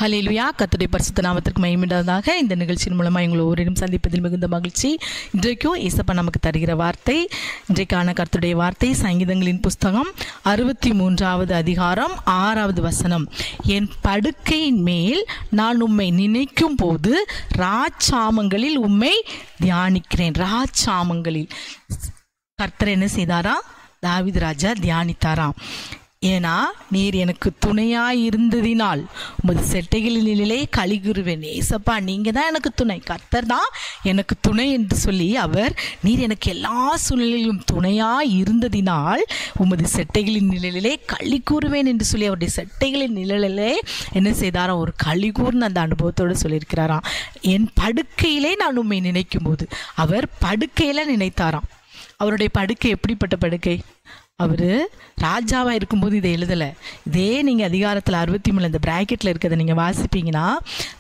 ஹல்லேலூயா. கர்த்தருடைய பரிசுத்த நாமத்திற்கு மகிமையுண்டாவதாக. இந்த நிகழ்ச்சியின் மூலமாக எங்களை ஒவ்வொருவரையும் சந்திப்பதில் மிகுந்த மகிழ்ச்சி. இன்றைக்கும் இயேசப்பா நமக்கு தருகிற வார்த்தை, இன்றைக்கான கர்த்தருடைய வார்த்தை சங்கீதங்களின் புஸ்தகம் 63வது அதிகாரம் 6வது வசனம். என் படுக்கையின் மேல் நான் உம்மை நினைக்கும் போது ராச்சாமங்களில் உம்மை தியானிக்கிறேன். ராச்சாமங்களில் கர்த்தர் என்ன செய்தாரா? தாவீது ராஜா தியானித்தாராம். ஏன்னா, நீர் எனக்கு துணையாய் இருந்ததினால் உமது செட்டைகளிலே களிகுருவேன். ஏசப்பா, நீங்க தான் எனக்கு துணை, கர்த்தர் தான் எனக்கு துணை என்று சொல்லி அவர், நீர் எனக்கு எல்லா சூழ்நிலையிலும் துணையாய் இருந்ததினால் உமது செட்டைகளின் நிழலிலே களி கூறுவேன் என்று சொல்லி அவருடைய செட்டைகளின் நிழலிலே என்ன செய்தாராம்? ஒரு களி கூர்ந்து அந்த அனுபவத்தோடு சொல்லியிருக்கிறாராம். என் படுக்கையிலே நான் உம்மை நினைக்கும் போது, அவர் படுக்கையில நினைத்தாராம். அவருடைய படுக்கை எப்படிப்பட்ட படுக்கை? அவர் ராஜாவாக இருக்கும்போது இதை எழுதலை. இதே நீங்கள் அதிகாரத்தில் 63 இந்த பிராக்கெட்டில் இருக்கிறத நீங்கள் வாசிப்பீங்கன்னா,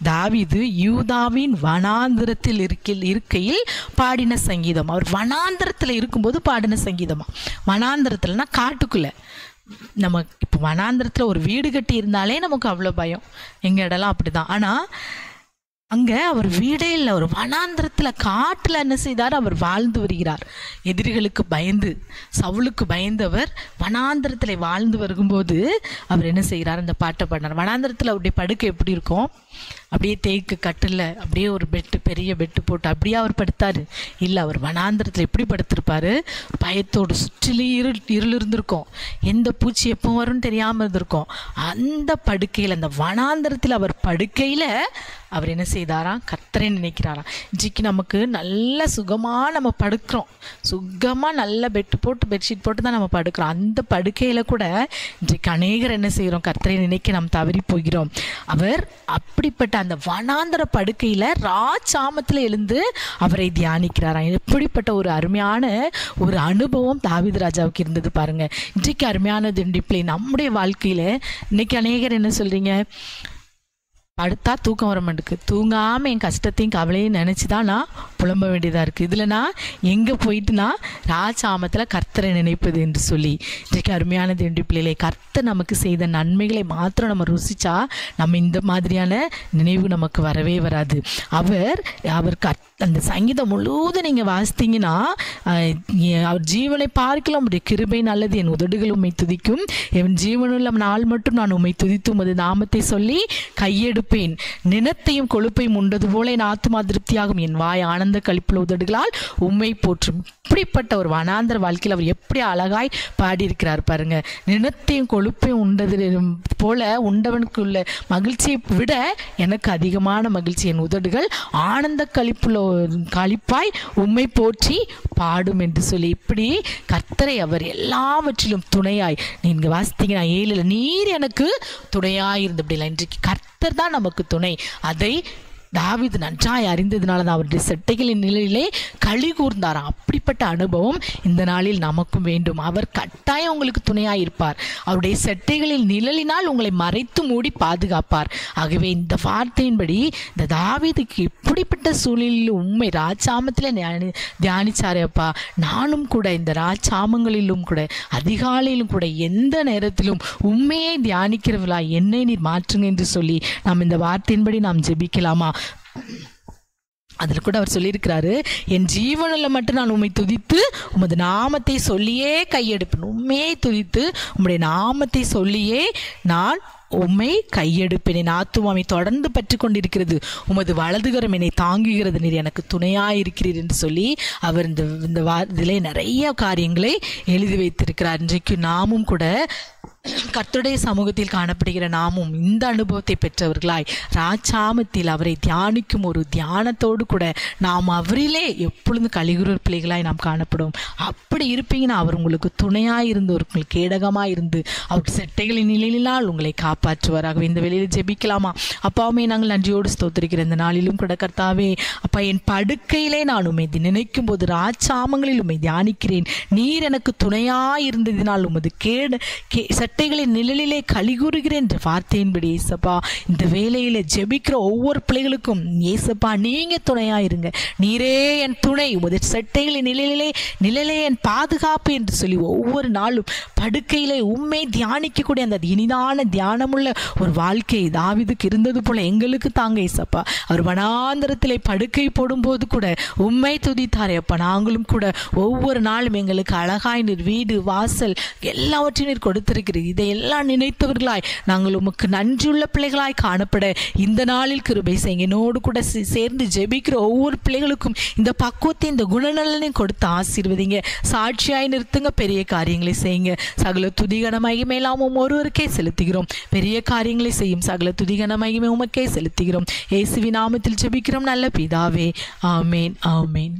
தாவீது யூதாவின் வனாந்திரத்தில் இருக்கையில் பாடின சங்கீதம். அவர் வனாந்திரத்தில் இருக்கும்போது பாடின சங்கீதமா? வனாந்திரத்தில்னா காட்டுக்குள்ளே. நம்ம இப்போ வனாந்திரத்தில் ஒரு வீடு கட்டி இருந்தாலே நமக்கு அவ்வளோ பயம், எங்கள் இடம்லாம் அப்படி தான். ஆனால் அங்கே அவர் வீடே இல்லை, ஒரு வனாந்திரத்தில் காட்டில் என்ன செய்தார்? அவர் வாழ்ந்து வருகிறார். எதிரிகளுக்கு பயந்து, சவுலுக்கு பயந்து அவர் வனாந்திரத்தில் வாழ்ந்து வரும்போது அவர் என்ன செய்கிறார்? அந்த பாட்டை பாடினார். வனாந்திரத்தில் அவருடைய படுக்கை எப்படி இருக்கும்? அப்படியே தேய்க்கு கட்டில் அப்படியே ஒரு பெரிய பெட்டு போட்டு அப்படியே அவர் படுத்தார்? இல்லை, அவர் வனாந்திரத்தில் எப்படி படுத்திருப்பார்? பயத்தோடு சுற்றிலே இருள் இருந்திருக்கும், எந்த பூச்சி எப்போ வரும்னு தெரியாமல் இருந்திருக்கும். அந்த படுக்கையில், அந்த வனாந்திரத்தில் அவர் படுக்கையில் அவர் என்ன செய்தாராம்? கர்த்தரை நினைக்கிறாராம். இன்றைக்கு நமக்கு நல்ல சுகமாக நம்ம படுக்கிறோம், சுகமாக நல்ல பெட்ஷீட் போட்டு தான் நம்ம படுக்கிறோம். அந்த படுக்கையில் கூட இன்றைக்கு அநேகர் என்ன செய்கிறோம்? கர்த்தரை நினைக்க நாம் தவறி போகிறோம். அவர் அப்படிப்பட்ட அந்த வனாந்தர படுக்கையில் ராச்சாமத்தில் எழுந்து அவரை தியானிக்கிறாராம். எப்படிப்பட்ட ஒரு அருமையான ஒரு அனுபவம் தாவீது ராஜாவுக்கு இருந்தது பாருங்க. இன்றைக்கு அருமையான திண்டிப்பிள்ளை நம்முடைய வாழ்க்கையில் இன்னைக்கு அநேகர் என்ன சொல்றீங்க? படுத்தா தூக்கம் வர மாட்டேங்குது, தூங்காமல் என் கஷ்டத்தையும் கவலையும் நினச்சி தான் நான் புலம்ப வேண்டியதாக இருக்குது. இதில் நான் எங்கே போயிட்டுனா ராஜாமத்தில் கர்த்தரை நினைப்பது என்று சொல்லி. இன்றைக்கு அருமையான தேண்டி பிள்ளைகளை, கர்த்தர் நமக்கு செய்த நன்மைகளை மாத்திரம் நம்ம ருசிச்சா நம்ம இந்த மாதிரியான நினைவு நமக்கு வரவே வராது. அவர் அந்த சங்கீதம் முழுவதும் நீங்கள் வாசித்தீங்கன்னா, அவர் ஜீவனை பார்க்கலாம் உடைய கிருபை நல்லது, என் உதடுகள் உம்மை துதிக்கும், என் ஜீவனுள்ள நாள் மட்டும் நான் உம்மை துதித்து உமது நாமத்தை சொல்லி கையெடுப்பேன். நினத்தையும் கொழுப்பையும் உண்டது போல என் ஆத்துமா திருப்தியாகும், என் வாய் ஆனந்த களிப்புள்ள உதடுகளால் உம்மை போற்றும். இப்படிப்பட்ட ஒரு வனாந்தர வாழ்க்கையில் அவர் எப்படி அழகாய் பாடியிருக்கிறார் பாருங்க. நினத்தையும் கொழுப்பையும் உண்டது போல உண்டவனுக்கு உள்ள மகிழ்ச்சியை விட எனக்கு அதிகமான மகிழ்ச்சி, என் உதடுகள் ஆனந்த களிப்பாய் உம்மை போற்றி பாடும் என்று சொல்லி, இப்படி கர்த்தரை அவர் எல்லாவற்றிலும் துணையாய், நீங்க வாசித்தீங்கன்னா 7 நீர் எனக்கு துணையாய் இருந்து அப்படிலாம். இன்றைக்கு கர்த்தர் தான் நமக்கு துணை. அதை தாவீது நன்றாய் அறிந்ததுனால தான் அவருடைய செட்டைகளின் நிலையிலே களி கூர்ந்தாராம். அப்படிப்பட்ட அனுபவம் இந்த நாளில் நமக்கும் வேண்டும். அவர் கட்டாயம் உங்களுக்கு துணையாக இருப்பார். அவருடைய செட்டைகளின் நிழலினால் உங்களை மறைத்து மூடி பாதுகாப்பார். ஆகவே இந்த வார்த்தையின்படி இந்த தாவீதுக்கு இப்படிப்பட்ட சூழலில் உண்மை ராஜாமத்தில் தியானிச்சாரே அப்பா, நானும் கூட இந்த ராஜாமங்களிலும் கூட அதிகாலையிலும் கூட எந்த நேரத்திலும் உண்மையை தியானிக்கிறவளா என்னை நீர் மாற்றுங்க என்று சொல்லி நாம் இந்த வார்த்தையின்படி நாம் ஜெபிக்கலாமா? அதில் கூட அவர் சொல்லியிருக்கிறாரு, என் ஜீவனில் மட்டும் நான் உம்மை துதித்து உமது நாமத்தை சொல்லியே கையெடுப்பேன். உண்மையை துதித்து உம்முடைய நாமத்தை சொல்லியே நான் உம்மை கையெடுப்பேன். என் ஆத்துமாவை தொடர்ந்து பற்றி கொண்டிருக்கிறது, உமது வலதுகரம் என்னை தாங்குகிறது, நீர் எனக்கு துணையாயிருக்கிறீர் என்று சொல்லி அவர் இந்த இதிலே நிறைய காரியங்களை எழுதி வைத்திருக்கிறார். இன்றைக்கு நாமும் கூட கர்த்தருடைய சமூகத்தில் காணப்படுகிற நாமும் இந்த அனுபவத்தை பெற்றவர்களாய் ராஜாமத்தில் அவரை தியானிக்கும் ஒரு தியானத்தோடு கூட நாம் அவரிலே எப்பொழுதும் கலிகுரர் பிள்ளைகளாய் நாம் காணப்படும். அப்படி இருப்பீங்கன்னா அவர் உங்களுக்கு துணையாய் இருந்து, உங்களுக்கு கேடகமாக இருந்து அவர் செட்டைகளின் நிலையினால் உங்களை காப்பாற்றுவாராகவே. இந்த வேளையில் ஜெபிக்கலாமா? அப்பாவுமே நாங்கள் நன்றியோடு ஸ்தோத்திரிக்கிற இந்த நாளிலும் கூட கர்த்தாவே, அப்பா, என் படுக்கையிலே நான் உம்மை நினைக்கும் போது ராஜாமங்களில் உம்மை தியானிக்கிறேன். நீர் எனக்கு துணையாய் இருந்ததினால் உமது சட்டைகளின் நிழலிலே கலிகூறுகிறேன் என்ற வார்த்தையின்படி ஏசப்பா இந்த வேளையில ஜெபிக்கிற ஒவ்வொரு பிள்ளைகளுக்கும் ஏசப்பா நீங்க துணையாயிருங்க. நீரே என் துணை, உமது சட்டைகளின் நிழலே என் பாதுகாப்பு என்று சொல்லி ஒவ்வொரு நாளும் படுக்கையிலே உண்மை தியானிக்கக்கூடிய அந்த இனிதான தியானமுள்ள ஒரு வாழ்க்கை தாவீதுக்கு இருந்தது போல எங்களுக்கு தாங்க ஏசப்பா. அவர் வனாந்தரத்திலே படுக்கை போடும்போது கூட உண்மை துதித்தாரே அப்பா. நாங்களும் கூட ஒவ்வொரு நாளும் எங்களுக்கு அழகாய் நீர் வீடு வாசல் எல்லாவற்றையும் நீர் கொடுத்திருக்கிறீர். இதையெல்லாம் நினைத்தவர்களாய் நாங்கள் உமக்கு நன்றியுள்ள பிள்ளைகளாய் காணப்பட இந்த நாளில் கிருபை செய்யுங்க. என்னோடு கூட சேர்ந்து ஜெபிக்கிற ஒவ்வொரு பிள்ளைகளுக்கும் இந்த பக்குவத்தை இந்த குணநலனையும் கொடுத்து ஆசீர்வதிங்க. சாட்சியாய் நிறுத்துங்க, பெரிய காரியங்களை செய்யுங்க. சகல துதிகன மகிமையெல்லாம் ஒருவருக்கே செலுத்துகிறோம். பெரிய காரியங்களை செய்யும் சகல துதிகன மகிமை உமக்கே செலுத்துகிறோம். இயேசுவின் நாமத்தில் ஜெபிக்கிறோம் நல்ல பிதாவே. ஆமேன், ஆமேன்.